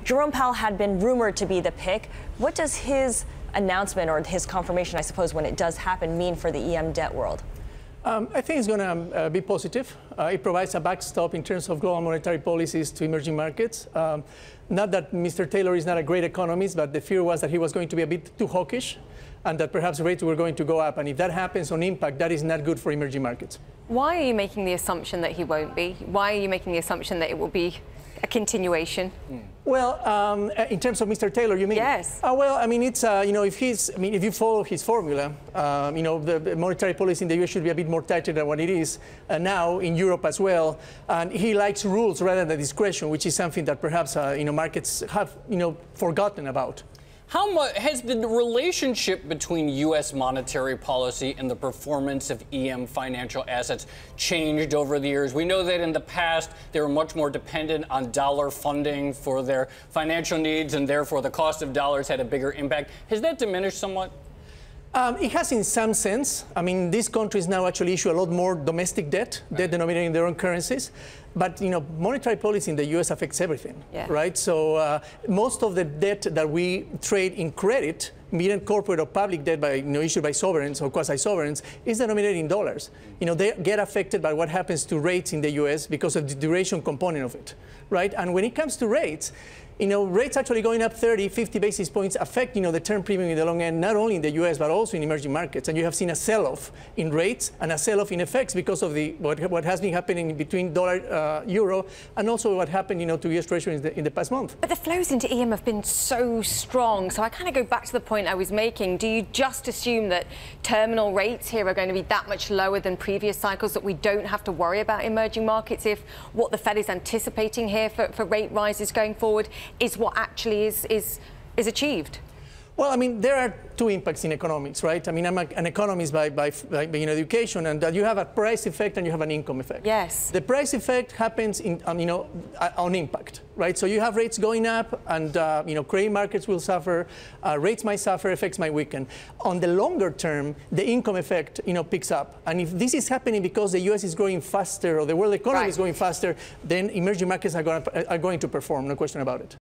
Jerome Powell had been rumored to be the pick. What does his announcement, or his confirmation, I suppose, when it does happen, mean for the EM debt world? I think it's going to be positive. It provides a backstop in terms of global monetary policies to emerging markets. Not that Mr. Taylor is not a great economist, but the fear was that he was going to be a bit too hawkish and that perhaps rates were going to go up. And if that happens on impact, that is not good for emerging markets. Why are you making the assumption that he won't be? Why are you making the assumption that it will be a continuation? Well, in terms of Mr. Taylor, you mean? Yes. Well, I mean, it's if you follow his formula, the monetary policy in the U.S. should be a bit more tighter than what it is now in Europe as well. And he likes rules rather than discretion, which is something that perhaps markets have forgotten about. How much has the relationship between U.S. monetary policy and the performance of EM financial assets changed over the years? We know that in the past, they were much more dependent on dollar funding for their financial needs, and therefore the cost of dollars had a bigger impact. Has that diminished somewhat? It has in some sense. I mean, these countries now actually issue a lot more domestic debt, debt denominated in their own currencies. But, monetary policy in the U.S. affects everything, right? So most of the debt that we trade in credit, be it corporate or public debt issued by sovereigns or quasi-sovereigns, is denominated in dollars. They get affected by what happens to rates in the U.S. because of the duration component of it, right? And when it comes to rates, rates actually going up 30, 50 basis points affect, the term premium in the long end, not only in the U.S., but also in emerging markets. And you have seen a sell-off in rates and a sell-off in effects because of what has been happening between dollar, euro, and also what happened, to U.S. Treasuries in the past month. But the flows into EM have been so strong. So I kind of go back to the point I was making. Do you just assume that terminal rates here are going to be that much lower than previous cycles, that we don't have to worry about emerging markets if what the Fed is anticipating here for rate rises going forward is what actually is achieved? Well, I mean, there are two impacts in economics, right? I mean, I'm an economist by education, and you have a price effect and you have an income effect. Yes. The price effect happens on impact, right? So you have rates going up, and credit markets will suffer, rates might suffer, effects might weaken. On the longer term, the income effect picks up, and if this is happening because the U.S. is growing faster or the world economy is growing faster, then emerging markets are going to perform, no question about it.